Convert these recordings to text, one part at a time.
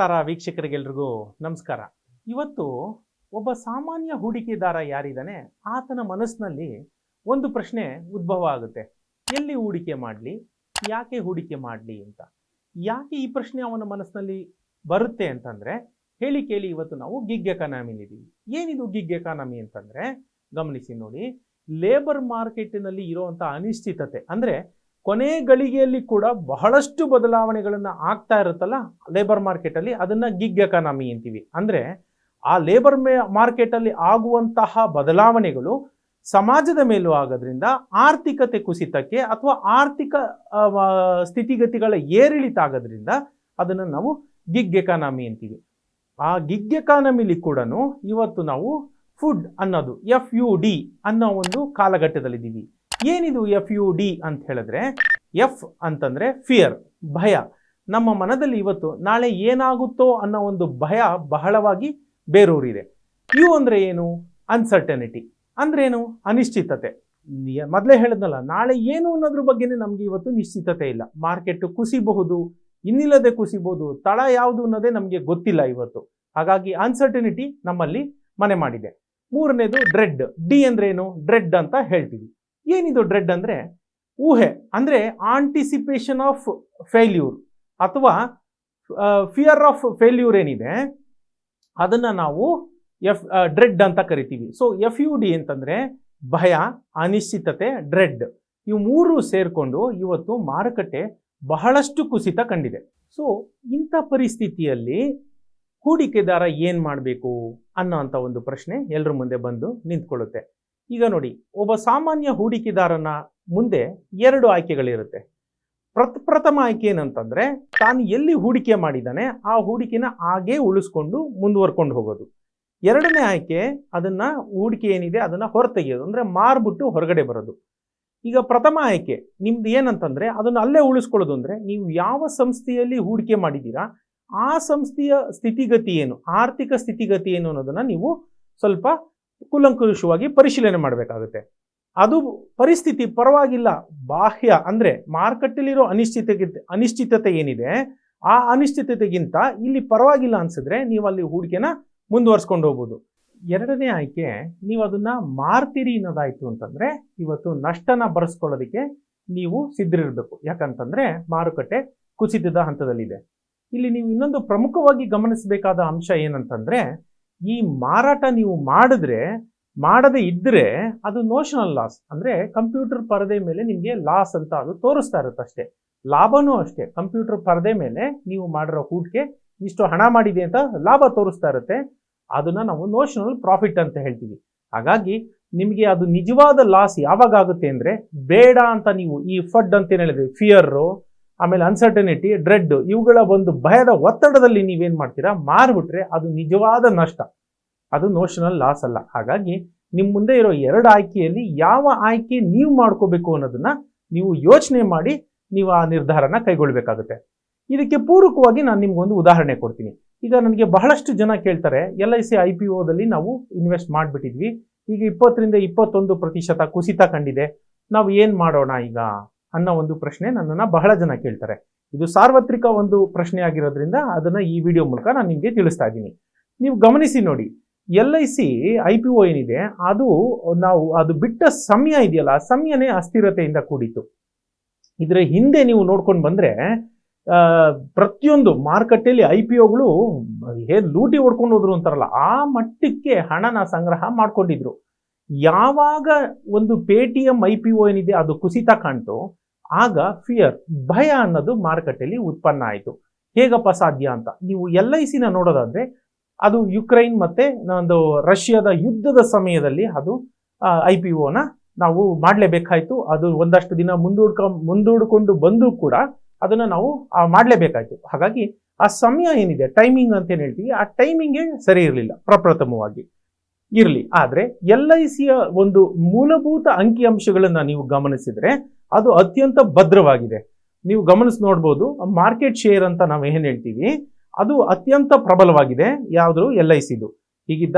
ವಿಸ್ತಾರ ವೀಕ್ಷಕರಿಗೆಲ್ರಿಗೂ ನಮಸ್ಕಾರ. ಇವತ್ತು ಒಬ್ಬ ಸಾಮಾನ್ಯ ಹೂಡಿಕೆದಾರ ಯಾರಿದ್ದಾನೆ ಆತನ ಮನಸ್ಸಿನಲ್ಲಿ ಒಂದು ಪ್ರಶ್ನೆ ಉದ್ಭವ ಆಗುತ್ತೆ. ಎಲ್ಲಿ ಹೂಡಿಕೆ ಮಾಡಲಿ, ಯಾಕೆ ಹೂಡಿಕೆ ಮಾಡಲಿ ಅಂತ. ಯಾಕೆ ಈ ಪ್ರಶ್ನೆ ಅವನ ಮನಸ್ಸಿನಲ್ಲಿ ಬರುತ್ತೆ ಅಂತಂದರೆ, ಹೇಳಿ ಕೇಳಿ ಇವತ್ತು ನಾವು ಗಿಗ್ ಎಕಾನಮಿಲಿದ್ದೀವಿ. ಏನಿದು ಗಿಗ್ ಎಕಾನಮಿ ಅಂತಂದರೆ, ಗಮನಿಸಿ ನೋಡಿ, ಲೇಬರ್ ಮಾರ್ಕೆಟಿನಲ್ಲಿ ಇರುವಂಥ ಅನಿಶ್ಚಿತತೆ ಅಂದರೆ ಕೊನೆ ಗಳಿಗೆಯಲ್ಲಿ ಕೂಡ ಬಹಳಷ್ಟು ಬದಲಾವಣೆಗಳನ್ನು ಆಗ್ತಾ ಇರುತ್ತಲ್ಲ ಲೇಬರ್ ಮಾರ್ಕೆಟಲ್ಲಿ, ಅದನ್ನು ಗಿಗ್ ಎಕಾನಮಿ ಅಂತೀವಿ. ಅಂದರೆ ಆ ಲೇಬರ್ ಮಾರ್ಕೆಟಲ್ಲಿ ಆಗುವಂತಹ ಬದಲಾವಣೆಗಳು ಸಮಾಜದ ಮೇಲೂ ಆಗೋದ್ರಿಂದ ಆರ್ಥಿಕತೆ ಕುಸಿತಕ್ಕೆ ಅಥವಾ ಆರ್ಥಿಕ ಸ್ಥಿತಿಗತಿಗಳ ಏರಿಳಿತ ಆಗೋದ್ರಿಂದ ಅದನ್ನು ನಾವು ಗಿಗ್ ಎಕಾನಮಿ ಅಂತೀವಿ. ಆ ಗಿಗ್ ಎಕಾನಮಿಲಿ ಕೂಡ ಇವತ್ತು ನಾವು ಫುಡ್ ಅನ್ನೋದು FUD ಅನ್ನೋ ಒಂದು ಕಾಲಘಟ್ಟದಲ್ಲಿದ್ದೀವಿ. ಏನಿದು FUD ಅಂತ ಹೇಳಿದ್ರೆ, ಎಫ್ ಅಂತಂದರೆ ಫಿಯರ್, ಭಯ. ನಮ್ಮ ಮನದಲ್ಲಿ ಇವತ್ತು ನಾಳೆ ಏನಾಗುತ್ತೋ ಅನ್ನೋ ಒಂದು ಭಯ ಬಹಳವಾಗಿ ಬೇರೂರಿದೆ. ಯು ಅಂದರೆ ಏನು? ಅನ್ಸರ್ಟನಿಟಿ ಅಂದ್ರೆ ಏನು? ಅನಿಶ್ಚಿತತೆ. ಮೊದಲೇ ಹೇಳಿದ್ನಲ್ಲ, ನಾಳೆ ಏನು ಅನ್ನೋದ್ರ ಬಗ್ಗೆನೇ ನಮಗೆ ಇವತ್ತು ನಿಶ್ಚಿತತೆ ಇಲ್ಲ. ಮಾರ್ಕೆಟ್ ಕುಸಿಬಹುದು, ಇನ್ನಿಲ್ಲದೆ ಕುಸಿಬಹುದು, ತಳ ಯಾವುದು ಅನ್ನೋದೇ ನಮಗೆ ಗೊತ್ತಿಲ್ಲ ಇವತ್ತು. ಹಾಗಾಗಿ ಅನ್ಸರ್ಟನಿಟಿ ನಮ್ಮಲ್ಲಿ ಮನೆ ಮಾಡಿದೆ. ಮೂರನೇದು ಡ್ರೆಡ್. ಡಿ ಅಂದ್ರೆ ಏನು? ಡ್ರೆಡ್ ಅಂತ ಹೇಳ್ತೀವಿ. ಏನಿದು ಡ್ರೆಡ್ ಅಂದರೆ? ಊಹೆ, ಅಂದರೆ ಆಂಟಿಸಿಪೇಷನ್ ಆಫ್ ಫೇಲ್ಯೂರ್ ಅಥವಾ ಫಿಯರ್ ಆಫ್ ಫೇಲ್ಯೂರ್ ಏನಿದೆ ಅದನ್ನು ನಾವು ಡ್ರೆಡ್ ಅಂತ ಕರಿತೀವಿ. ಸೊ FUD ಅಂತಂದರೆ ಭಯ, ಅನಿಶ್ಚಿತತೆ, ಡ್ರೆಡ್. ಇವು ಮೂರು ಸೇರಿಕೊಂಡು ಇವತ್ತು ಮಾರುಕಟ್ಟೆ ಬಹಳಷ್ಟು ಕುಸಿತ ಕಂಡಿದೆ. ಸೊ ಇಂಥ ಪರಿಸ್ಥಿತಿಯಲ್ಲಿ ಹೂಡಿಕೆದಾರ ಏನು ಮಾಡಬೇಕು ಅನ್ನೋಂಥ ಒಂದು ಪ್ರಶ್ನೆ ಎಲ್ಲರ ಮುಂದೆ ಬಂದು ನಿಂತ್ಕೊಳ್ಳುತ್ತೆ. ಈಗ ನೋಡಿ, ಒಬ್ಬ ಸಾಮಾನ್ಯ ಹೂಡಿಕೆದಾರನ ಮುಂದೆ ಎರಡು ಆಯ್ಕೆಗಳಿರುತ್ತೆ. ಪ್ರಥಮ ಆಯ್ಕೆ ಏನಂತಂದರೆ, ತಾನು ಎಲ್ಲಿ ಹೂಡಿಕೆ ಮಾಡಿದ್ದಾನೆ ಆ ಹೂಡಿಕೆನ ಹಾಗೇ ಉಳಿಸ್ಕೊಂಡು ಮುಂದುವರ್ಕೊಂಡು ಹೋಗೋದು. ಎರಡನೇ ಆಯ್ಕೆ, ಅದನ್ನು ಹೂಡಿಕೆ ಏನಿದೆ ಅದನ್ನು ಹೊರತೆಗೆಯೋದು, ಅಂದರೆ ಮಾರ್ಬಿಟ್ಟು ಹೊರಗಡೆ ಬರೋದು. ಈಗ ಪ್ರಥಮ ಆಯ್ಕೆ ನಿಮ್ದು ಏನಂತಂದರೆ, ಅದನ್ನು ಅಲ್ಲೇ ಉಳಿಸ್ಕೊಳ್ಳೋದು. ಅಂದರೆ ನೀವು ಯಾವ ಸಂಸ್ಥೆಯಲ್ಲಿ ಹೂಡಿಕೆ ಮಾಡಿದ್ದೀರಾ ಆ ಸಂಸ್ಥೆಯ ಸ್ಥಿತಿಗತಿ ಏನು, ಆರ್ಥಿಕ ಸ್ಥಿತಿಗತಿ ಏನು ಅನ್ನೋದನ್ನು ನೀವು ಸ್ವಲ್ಪ ಕೂಲಂಕುಷವಾಗಿ ಪರಿಶೀಲನೆ ಮಾಡಬೇಕಾಗುತ್ತೆ. ಅದು ಪರಿಸ್ಥಿತಿ ಪರವಾಗಿಲ್ಲ, ಬಾಹ್ಯ ಅಂದರೆ ಮಾರುಕಟ್ಟೆಯಲ್ಲಿರೋ ಅನಿಶ್ಚಿತತೆ ಏನಿದೆ ಆ ಅನಿಶ್ಚಿತತೆಗಿಂತ ಇಲ್ಲಿ ಪರವಾಗಿಲ್ಲ ಅನಿಸಿದ್ರೆ ನೀವು ಅಲ್ಲಿ ಹೂಡಿಕೆನ ಮುಂದುವರ್ಸ್ಕೊಂಡು ಹೋಗ್ಬೋದು. ಎರಡನೇ ಆಯ್ಕೆ, ನೀವು ಅದನ್ನು ಮಾರ್ತೀರಿ ಅನ್ನೋದಾಯಿತು ಅಂತಂದರೆ ಇವತ್ತು ನಷ್ಟನ ಬರೆಸ್ಕೊಳ್ಳೋದಕ್ಕೆ ನೀವು ಸಿದ್ಧರಿರಬೇಕು. ಯಾಕಂತಂದರೆ ಮಾರುಕಟ್ಟೆ ಕುಸಿತದ ಹಂತದಲ್ಲಿದೆ. ಇಲ್ಲಿ ನೀವು ಇನ್ನೊಂದು ಪ್ರಮುಖವಾಗಿ ಗಮನಿಸಬೇಕಾದ ಅಂಶ ಏನಂತಂದರೆ, ಈ ಮಾರಾಟ ನೀವು ಮಾಡದೇ ಇದ್ದರೆ ಅದು ನೋಷನಲ್ ಲಾಸ್, ಅಂದರೆ ಕಂಪ್ಯೂಟರ್ ಪರದೆ ಮೇಲೆ ನಿಮಗೆ ಲಾಸ್ ಅಂತ ಅದು ತೋರಿಸ್ತಾ ಇರುತ್ತೆ ಅಷ್ಟೇ. ಲಾಭನೂ ಅಷ್ಟೇ, ಕಂಪ್ಯೂಟರ್ ಪರದೆ ಮೇಲೆ ನೀವು ಮಾಡಿರೋ ಹೂಡಿಕೆ ಇಷ್ಟು ಹಣ ಮಾಡಿದೆ ಅಂತ ಲಾಭ ತೋರಿಸ್ತಾ ಇರುತ್ತೆ. ಅದನ್ನು ನಾವು ನೋಷನಲ್ ಪ್ರಾಫಿಟ್ ಅಂತ ಹೇಳ್ತೀವಿ. ಹಾಗಾಗಿ ನಿಮಗೆ ಅದು ನಿಜವಾದ ಲಾಸ್ ಯಾವಾಗ ಆಗುತ್ತೆ ಅಂದರೆ, ಬೇಡ ಅಂತ ನೀವು ಈ ಫಡ್ ಅಂತ ಏನು ಹೇಳಿದ್ವಿ, ಫಿಯರು, ಆಮೇಲೆ ಅನ್ಸರ್ಟನಿಟಿ, ಡ್ರೆಡ್, ಇವುಗಳ ಒಂದು ಭಯದ ಒತ್ತಡದಲ್ಲಿ ನೀವೇನು ಮಾಡ್ತೀರಾ, ಮಾರ್ಬಿಟ್ರೆ ಅದು ನಿಜವಾದ ನಷ್ಟ, ಅದು ನೋಷನಲ್ ಲಾಸ್ ಅಲ್ಲ. ಹಾಗಾಗಿ ನಿಮ್ಮ ಮುಂದೆ ಇರೋ ಎರಡು ಆಯ್ಕೆಯಲ್ಲಿ ಯಾವ ಆಯ್ಕೆ ನೀವು ಮಾಡ್ಕೋಬೇಕು ಅನ್ನೋದನ್ನ ನೀವು ಯೋಚನೆ ಮಾಡಿ ನೀವು ಆ ನಿರ್ಧಾರನ ಕೈಗೊಳ್ಳಬೇಕಾಗುತ್ತೆ. ಇದಕ್ಕೆ ಪೂರಕವಾಗಿ ನಾನು ನಿಮ್ಗೊಂದು ಉದಾಹರಣೆ ಕೊಡ್ತೀನಿ. ಈಗ ನನಗೆ ಬಹಳಷ್ಟು ಜನ ಕೇಳ್ತಾರೆ, LIC IPOದಲ್ಲಿ ನಾವು ಇನ್ವೆಸ್ಟ್ ಮಾಡಿಬಿಟ್ಟಿದ್ವಿ, ಈಗ 20-21% ಕುಸಿತ ಕಂಡಿದೆ, ನಾವು ಏನು ಮಾಡೋಣ ಈಗ ಅನ್ನೋ ಒಂದು ಪ್ರಶ್ನೆ ನನ್ನನ್ನು ಬಹಳ ಜನ ಕೇಳ್ತಾರೆ. ಇದು ಸಾರ್ವತ್ರಿಕ ಒಂದು ಪ್ರಶ್ನೆ ಆಗಿರೋದ್ರಿಂದ ಅದನ್ನು ಈ ವಿಡಿಯೋ ಮೂಲಕ ನಾನು ನಿಮಗೆ ತಿಳಿಸ್ತಾ ಇದ್ದೀನಿ. ನೀವು ಗಮನಿಸಿ ನೋಡಿ, LIC IPO ಏನಿದೆ ಅದು ಬಿಟ್ಟ ಸಮಯ ಇದೆಯಲ್ಲ, ಆ ಸಮಯನೇ ಅಸ್ಥಿರತೆಯಿಂದ ಕೂಡಿತ್ತು. ಇದರ ಹಿಂದೆ ನೀವು ನೋಡ್ಕೊಂಡು ಬಂದರೆ ಪ್ರತಿಯೊಂದು ಮಾರುಕಟ್ಟೆಯಲ್ಲಿ IPOಗಳು ಲೂಟಿ ಹೊಡ್ಕೊಂಡು ಹೋದ್ರು ಅಂತಾರಲ್ಲ, ಆ ಮಟ್ಟಕ್ಕೆ ಹಣನ ಸಂಗ್ರಹ ಮಾಡ್ಕೊಂಡಿದ್ರು. ಯಾವಾಗ ಒಂದು ಪೇಟಿಎಂ IPO ಏನಿದೆ ಅದು ಕುಸಿತ ಕಾಣ್ತು, ಆಗ ಫಿಯರ್, ಭಯ ಅನ್ನೋದು ಮಾರುಕಟ್ಟೆಯಲ್ಲಿ ಉತ್ಪನ್ನ ಆಯಿತು. ಹೇಗಪ್ಪ ಸಾಧ್ಯ ಅಂತ ನೀವು LICನ ನೋಡೋದಾದ್ರೆ, ಅದು ಯುಕ್ರೈನ್ ಮತ್ತೆ ಒಂದು ರಷ್ಯಾದ ಯುದ್ಧದ ಸಮಯದಲ್ಲಿ ಅದು IPOನ ನಾವು ಮಾಡಲೇಬೇಕಾಯ್ತು. ಅದು ಒಂದಷ್ಟು ದಿನ ಮುಂದೂಡ್ಕೊಂಡು ಬಂದರೂ ಕೂಡ ಅದನ್ನು ನಾವು ಮಾಡಲೇಬೇಕಾಯ್ತು. ಹಾಗಾಗಿ ಆ ಸಮಯ ಏನಿದೆ, ಟೈಮಿಂಗ್ ಅಂತ ಏನು ಹೇಳ್ತೀವಿ, ಆ ಟೈಮಿಂಗೇ ಸರಿ ಇರಲಿಲ್ಲ ಪ್ರಪ್ರಥಮವಾಗಿ. ಇರಲಿ, ಆದರೆ LICಯ ಒಂದು ಮೂಲಭೂತ ಅಂಕಿಅಂಶಗಳನ್ನು ನೀವು ಗಮನಿಸಿದರೆ ಅದು ಅತ್ಯಂತ ಭದ್ರವಾಗಿದೆ. ನೀವು ನೋಡ್ಬೋದು, ಮಾರ್ಕೆಟ್ ಶೇರ್ ಅಂತ ನಾವು ಏನು ಹೇಳ್ತೀವಿ ಅದು ಅತ್ಯಂತ ಪ್ರಬಲವಾಗಿದೆ. ಯಾವುದು? LICದು.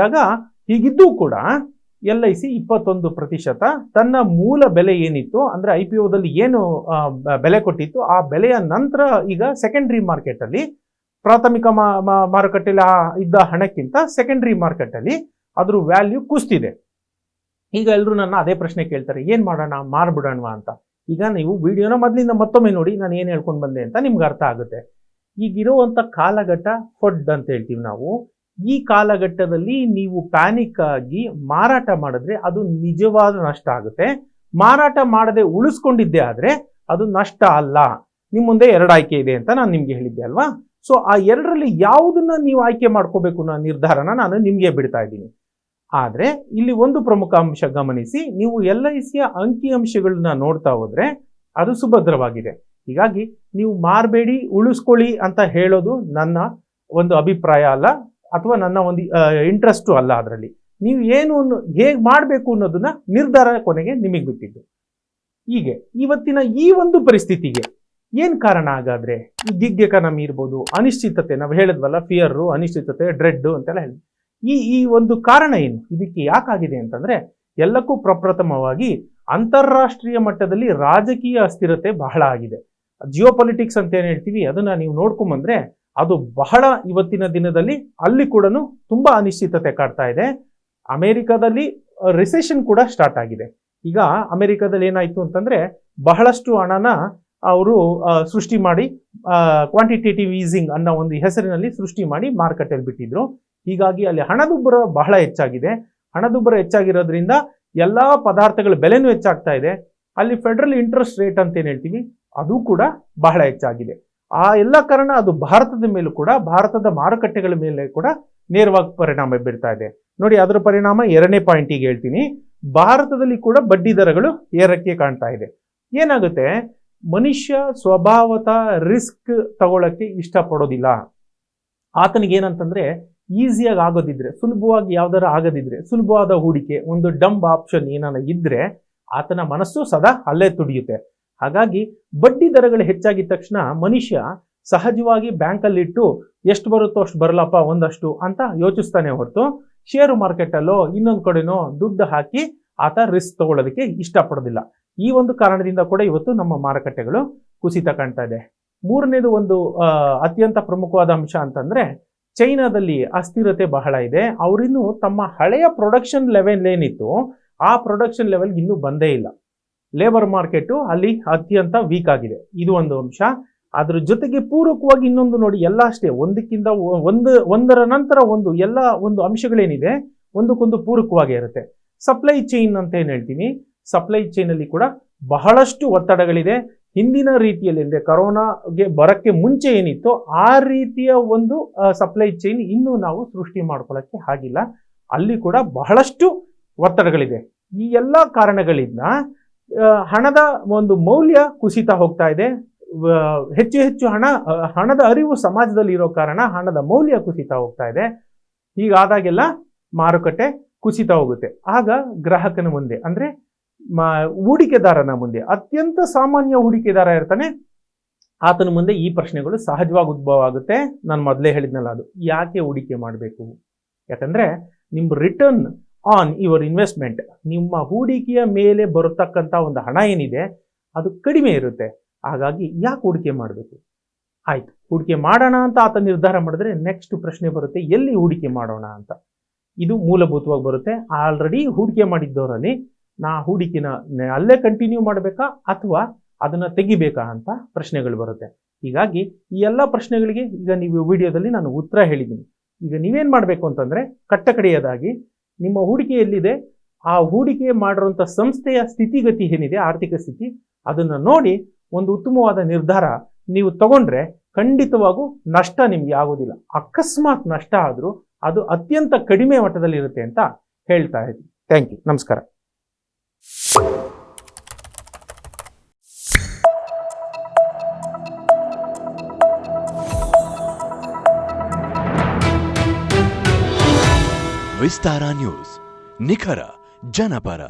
ಹೀಗಿದ್ದೂ ಕೂಡ LIC 21% ತನ್ನ ಮೂಲ ಬೆಲೆ ಏನಿತ್ತು, ಅಂದರೆ IPOದಲ್ಲಿ ಏನು ಬೆಲೆ ಕೊಟ್ಟಿತ್ತು ಆ ಬೆಲೆಯ ನಂತರ ಈಗ ಸೆಕೆಂಡ್ರಿ ಮಾರ್ಕೆಟಲ್ಲಿ ಪ್ರಾಥಮಿಕ ಮಾರುಕಟ್ಟೆಯಲ್ಲಿ ಇದ್ದ ಹಣಕ್ಕಿಂತ ಸೆಕೆಂಡರಿ ಮಾರ್ಕೆಟಲ್ಲಿ ಅದ್ರ ವ್ಯಾಲ್ಯೂ ಕುಸ್ತಿದೆ. ಈಗ ಎಲ್ಲರೂ ನನ್ನ ಅದೇ ಪ್ರಶ್ನೆ ಕೇಳ್ತಾರೆ, ಏನು ಮಾಡೋಣ, ಮಾರ್ಬಿಡೋಣವಾ ಅಂತ. ಈಗ ನೀವು ವಿಡಿಯೋನ ಮೊದಲಿಂದ ಮತ್ತೊಮ್ಮೆ ನೋಡಿ, ನಾನು ಏನು ಹೇಳ್ಕೊಂಡು ಬಂದೆ ಅಂತ ನಿಮ್ಗೆ ಅರ್ಥ ಆಗುತ್ತೆ. ಈಗಿರುವಂಥ ಕಾಲಘಟ್ಟ ಫಡ್ ಅಂತ ಹೇಳ್ತೀವಿ ನಾವು. ಈ ಕಾಲಘಟ್ಟದಲ್ಲಿ ನೀವು ಪ್ಯಾನಿಕ್ ಆಗಿ ಮಾರಾಟ ಮಾಡಿದ್ರೆ ಅದು ನಿಜವಾದ ನಷ್ಟ ಆಗುತ್ತೆ. ಮಾರಾಟ ಮಾಡದೆ ಉಳಿಸ್ಕೊಂಡಿದ್ದೆ ಆದರೆ ಅದು ನಷ್ಟ ಅಲ್ಲ. ನಿಮ್ಮ ಮುಂದೆ 2 ಆಯ್ಕೆ ಇದೆ ಅಂತ ನಾನು ನಿಮಗೆ ಹೇಳಿದ್ದೆ ಅಲ್ವಾ. ಸೊ ಆ 2ರಲ್ಲಿ ಯಾವುದನ್ನ ನೀವು ಆಯ್ಕೆ ಮಾಡ್ಕೋಬೇಕು ಅನ್ನೋ ನಿರ್ಧಾರನ ನಾನು ನಿಮಗೆ ಬಿಡ್ತಾ ಇದ್ದೀನಿ. ಆದರೆ ಇಲ್ಲಿ ಒಂದು ಪ್ರಮುಖ ಅಂಶ ಗಮನಿಸಿ, ನೀವು LICಯ ಅಂಕಿಅಂಶಗಳನ್ನ ನೋಡ್ತಾ ಹೋದ್ರೆ ಅದು ಸುಭದ್ರವಾಗಿದೆ. ಹೀಗಾಗಿ ನೀವು ಮಾರಬೇಡಿ, ಉಳಿಸ್ಕೊಳ್ಳಿ ಅಂತ ಹೇಳೋದು ನನ್ನ ಒಂದು ಅಭಿಪ್ರಾಯ ಅಲ್ಲ, ಅಥವಾ ನನ್ನ ಒಂದು ಇಂಟ್ರೆಸ್ಟು ಅಲ್ಲ. ಅದರಲ್ಲಿ ನೀವು ಏನು ಹೇಗೆ ಮಾಡಬೇಕು ಅನ್ನೋದನ್ನ ನಿರ್ಧಾರ ಕೊನೆಗೆ ನಿಮಗೆ ಬಿಟ್ಟಿದ್ದು. ಹೀಗೆ ಇವತ್ತಿನ ಈ ಒಂದು ಪರಿಸ್ಥಿತಿಗೆ ಏನು ಕಾರಣ ಹಾಗಾದ್ರೆ? ಈ ಗಿಗ್ ಎಕಾನಮಿ ಇರ್ಬೋದು, ಅನಿಶ್ಚಿತತೆ, ನಾವು ಹೇಳಿದ್ವಲ್ಲ, ಫಿಯರು, ಅನಿಶ್ಚಿತತೆ, ಡ್ರೆಡ್ ಅಂತೆಲ್ಲ ಹೇಳಿ. ಈ ಒಂದು ಕಾರಣ ಏನು, ಇದಕ್ಕೆ ಯಾಕಾಗಿದೆ ಅಂತಂದ್ರೆ, ಎಲ್ಲಕ್ಕೂ ಪ್ರಪ್ರಥಮವಾಗಿ ಅಂತಾರಾಷ್ಟ್ರೀಯ ಮಟ್ಟದಲ್ಲಿ ರಾಜಕೀಯ ಅಸ್ಥಿರತೆ ಬಹಳ ಆಗಿದೆ. ಜಿಯೋಪೊಲಿಟಿಕ್ಸ್ ಅಂತ ಏನು ಹೇಳ್ತೀವಿ, ಅದನ್ನ ನೀವು ನೋಡ್ಕೊಂಬಂದ್ರೆ ಅದು ಬಹಳ ಇವತ್ತಿನ ದಿನದಲ್ಲಿ ಅಲ್ಲಿ ಕೂಡ ತುಂಬಾ ಅನಿಶ್ಚಿತತೆ ಕಾಡ್ತಾ ಇದೆ. ಅಮೆರಿಕದಲ್ಲಿ ರಿಸೆಷನ್ ಕೂಡ ಸ್ಟಾರ್ಟ್ ಆಗಿದೆ. ಈಗ ಅಮೆರಿಕದಲ್ಲಿ ಏನಾಯ್ತು ಅಂತಂದ್ರೆ, ಬಹಳಷ್ಟು ಹಣನ ಅವರು ಸೃಷ್ಟಿ ಮಾಡಿ ಕ್ವಾಂಟಿಟೇಟಿವ್ ಈಸಿಂಗ್ ಅನ್ನೋ ಒಂದು ಹೆಸರಿನಲ್ಲಿ ಸೃಷ್ಟಿ ಮಾಡಿ ಮಾರುಕಟ್ಟೆಯಲ್ಲಿ ಬಿಟ್ಟಿದ್ರು. ಹೀಗಾಗಿ ಅಲ್ಲಿ ಹಣದುಬ್ಬರ ಬಹಳ ಹೆಚ್ಚಾಗಿದೆ. ಹಣದುಬ್ಬರ ಹೆಚ್ಚಾಗಿರೋದ್ರಿಂದ ಎಲ್ಲ ಪದಾರ್ಥಗಳ ಬೆಲೆನೂ ಹೆಚ್ಚಾಗ್ತಾ ಇದೆ. ಅಲ್ಲಿ ಫೆಡರಲ್ ಇಂಟ್ರೆಸ್ಟ್ ರೇಟ್ ಅಂತ ಏನು ಹೇಳ್ತೀವಿ, ಅದು ಕೂಡ ಬಹಳ ಹೆಚ್ಚಾಗಿದೆ. ಆ ಎಲ್ಲ ಕಾರಣ ಅದು ಭಾರತದ ಮೇಲೂ ಕೂಡ, ಭಾರತದ ಮಾರುಕಟ್ಟೆಗಳ ಮೇಲೆ ಕೂಡ ನೇರವಾಗಿ ಪರಿಣಾಮ ಬೀರ್ತಾ ಇದೆ. ನೋಡಿ, ಅದರ ಪರಿಣಾಮ 2ನೇ ಪಾಯಿಂಟಿಗೆ ಹೇಳ್ತೀನಿ. ಭಾರತದಲ್ಲಿ ಕೂಡ ಬಡ್ಡಿ ದರಗಳು ಏರಕ್ಕೆ ಕಾಣ್ತಾ ಇದೆ. ಏನಾಗುತ್ತೆ, ಮನುಷ್ಯ ಸ್ವಭಾವತಃ ರಿಸ್ಕ್ ತಗೊಳ್ಳಕ್ಕೆ ಇಷ್ಟಪಡೋದಿಲ್ಲ. ಆತನಿಗೆ ಏನಂತಂದ್ರೆ, ಈಸಿಯಾಗಿ ಆಗೋದಿದ್ರೆ, ಸುಲಭವಾಗಿ ಯಾವ್ದಾರ ಆಗದಿದ್ರೆ, ಸುಲಭವಾದ ಹೂಡಿಕೆ, ಒಂದು ಡಂಬ್ ಆಪ್ಷನ್ ಏನಾನ ಇದ್ರೆ ಆತನ ಮನಸ್ಸು ಸದಾ ಅಲ್ಲೇ ತುಡಿಯುತ್ತೆ. ಹಾಗಾಗಿ ಬಡ್ಡಿ ದರಗಳು ಹೆಚ್ಚಾಗಿದ ತಕ್ಷಣ ಮನುಷ್ಯ ಸಹಜವಾಗಿ ಬ್ಯಾಂಕಲ್ಲಿಟ್ಟು ಎಷ್ಟು ಬರುತ್ತೋ ಅಷ್ಟು ಬರಲಪ್ಪ ಒಂದಷ್ಟು ಅಂತ ಯೋಚಿಸ್ತಾನೆ ಹೊರತು, ಷೇರು ಮಾರ್ಕೆಟಲ್ಲೋ ಇನ್ನೊಂದು ಕಡೆನೋ ದುಡ್ಡು ಹಾಕಿ ಆತ ರಿಸ್ಕ್ ತಗೊಳ್ಳೋದಕ್ಕೆ ಇಷ್ಟಪಡೋದಿಲ್ಲ. ಈ ಒಂದು ಕಾರಣದಿಂದ ಕೂಡ ಇವತ್ತು ನಮ್ಮ ಮಾರುಕಟ್ಟೆಗಳು ಕುಸಿತ ಕಾಣ್ತಾ ಇದೆ. 3ನೇದು ಒಂದು ಅತ್ಯಂತ ಪ್ರಮುಖವಾದ ಅಂಶ ಅಂತಂದ್ರೆ, ಚೈನಾದಲ್ಲಿ ಅಸ್ಥಿರತೆ ಬಹಳ ಇದೆ. ಅವರಿನ್ನೂ ತಮ್ಮ ಹಳೆಯ ಪ್ರೊಡಕ್ಷನ್ ಲೆವೆಲ್ ಏನಿತ್ತು ಆ ಪ್ರೊಡಕ್ಷನ್ ಲೆವೆಲ್ಗೆ ಇನ್ನೂ ಬಂದೇ ಇಲ್ಲ. ಲೇಬರ್ ಮಾರ್ಕೆಟು ಅಲ್ಲಿ ಅತ್ಯಂತ ವೀಕ್ ಆಗಿದೆ. ಇದು ಒಂದು ಅಂಶ. ಅದ್ರ ಜೊತೆಗೆ ಪೂರಕವಾಗಿ ಇನ್ನೊಂದು ನೋಡಿ, ಎಲ್ಲ ಅಷ್ಟೇ ಒಂದಕ್ಕಿಂತ ಒಂದರ ನಂತರ ಒಂದು ಎಲ್ಲ ಒಂದು ಅಂಶಗಳೇನಿದೆ ಒಂದಕ್ಕೊಂದು ಪೂರಕವಾಗಿ ಇರುತ್ತೆ. ಸಪ್ಲೈ ಚೈನ್ ಅಂತ ಏನು ಹೇಳ್ತೀನಿ, ಸಪ್ಲೈ ಚೈನ್ ಅಲ್ಲಿ ಕೂಡ ಬಹಳಷ್ಟು ಒತ್ತಡಗಳಿದೆ. ಹಿಂದಿನ ರೀತಿಯಲ್ಲಿ ಅಂದರೆ ಕರೋನಾಗೆ ಬರಕ್ಕೆ ಮುಂಚೆ ಏನಿತ್ತು ಆ ರೀತಿಯ ಒಂದು ಸಪ್ಲೈ ಚೈನ್ ಇನ್ನೂ ನಾವು ಸೃಷ್ಟಿ ಮಾಡ್ಕೊಳ್ಳೋಕ್ಕೆ ಆಗಿಲ್ಲ. ಅಲ್ಲಿ ಕೂಡ ಬಹಳಷ್ಟು ಒತ್ತಡಗಳಿದೆ. ಈ ಎಲ್ಲ ಕಾರಣಗಳಿಂದ ಹಣದ ಒಂದು ಮೌಲ್ಯ ಕುಸಿತ ಹೋಗ್ತಾ ಇದೆ. ಹೆಚ್ಚು ಹೆಚ್ಚು ಹಣದ ಅರಿವು ಸಮಾಜದಲ್ಲಿ ಇರೋ ಕಾರಣ ಹಣದ ಮೌಲ್ಯ ಕುಸಿತ ಹೋಗ್ತಾ ಇದೆ. ಹೀಗಾದಾಗೆಲ್ಲ ಮಾರುಕಟ್ಟೆ ಕುಸಿತ ಹೋಗುತ್ತೆ. ಆಗ ಗ್ರಾಹಕನ ಮುಂದೆ ಅಂದ್ರೆ ಹೂಡಿಕೆದಾರನ ಮುಂದೆ, ಅತ್ಯಂತ ಸಾಮಾನ್ಯ ಹೂಡಿಕೆದಾರ ಇರ್ತಾನೆ, ಆತನ ಮುಂದೆ ಈ ಪ್ರಶ್ನೆಗಳು ಸಹಜವಾಗಿ ಉದ್ಭವ ಆಗುತ್ತೆ. ನಾನು ಮೊದಲೇ ಹೇಳಿದ್ನಲ್ಲ, ಅದು ಯಾಕೆ ಹೂಡಿಕೆ ಮಾಡಬೇಕು? ಯಾಕಂದ್ರೆ ನಿಮ್ಮ ರಿಟರ್ನ್ ಆನ್ ಯುವರ್ ಇನ್ವೆಸ್ಟ್ಮೆಂಟ್, ನಿಮ್ಮ ಹೂಡಿಕೆಯ ಮೇಲೆ ಬರತಕ್ಕಂಥ ಒಂದು ಹಣ ಏನಿದೆ ಅದು ಕಡಿಮೆ ಇರುತ್ತೆ. ಹಾಗಾಗಿ ಯಾಕೆ ಹೂಡಿಕೆ ಮಾಡಬೇಕು? ಆಯ್ತು, ಹೂಡಿಕೆ ಮಾಡೋಣ ಅಂತ ಆತ ನಿರ್ಧಾರ ಮಾಡಿದ್ರೆ ನೆಕ್ಸ್ಟ್ ಪ್ರಶ್ನೆ ಬರುತ್ತೆ, ಎಲ್ಲಿ ಹೂಡಿಕೆ ಮಾಡೋಣ ಅಂತ. ಇದು ಮೂಲಭೂತವಾಗಿ ಬರುತ್ತೆ. ಆಲ್ರೆಡಿ ಹೂಡಿಕೆ ಮಾಡಿದ್ದವರಲ್ಲಿ ನಾ ಹೂಡಿಕೆನ ಅಲ್ಲೇ ಕಂಟಿನ್ಯೂ ಮಾಡಬೇಕಾ ಅಥವಾ ಅದನ್ನ ತೆಗಿಬೇಕಾ ಅಂತ ಪ್ರಶ್ನೆಗಳು ಬರುತ್ತೆ. ಹೀಗಾಗಿ ಈ ಎಲ್ಲ ಪ್ರಶ್ನೆಗಳಿಗೆ ಈಗ ನೀವು ವಿಡಿಯೋದಲ್ಲಿ ನಾನು ಉತ್ತರ ಹೇಳಿದ್ದೀನಿ. ಈಗ ನೀವೇನು ಮಾಡಬೇಕು ಅಂತಂದ್ರೆ, ಕಟ್ಟಕಡೆಯದಾಗಿ ನಿಮ್ಮ ಹೂಡಿಕೆ ಎಲ್ಲಿದೆ, ಆ ಹೂಡಿಕೆ ಮಾಡಿರುವಂಥ ಸಂಸ್ಥೆಯ ಸ್ಥಿತಿಗತಿ ಏನಿದೆ, ಆರ್ಥಿಕ ಸ್ಥಿತಿ, ಅದನ್ನು ನೋಡಿ ಒಂದು ಉತ್ತಮವಾದ ನಿರ್ಧಾರ ನೀವು ತಗೊಂಡ್ರೆ ಖಂಡಿತವಾಗೂ ನಷ್ಟ ನಿಮ್ಗೆ ಆಗೋದಿಲ್ಲ. ಅಕಸ್ಮಾತ್ ನಷ್ಟ ಆದರೂ ಅದು ಅತ್ಯಂತ ಕಡಿಮೆ ಮಟ್ಟದಲ್ಲಿ ಇರುತ್ತೆ ಅಂತ ಹೇಳ್ತಾ ಇದ್ದೀನಿ. Thank you. ನಮಸ್ಕಾರ. ವಿಸ್ತಾರ ನ್ಯೂಸ್, ನಿಖರ ಜನಪರ.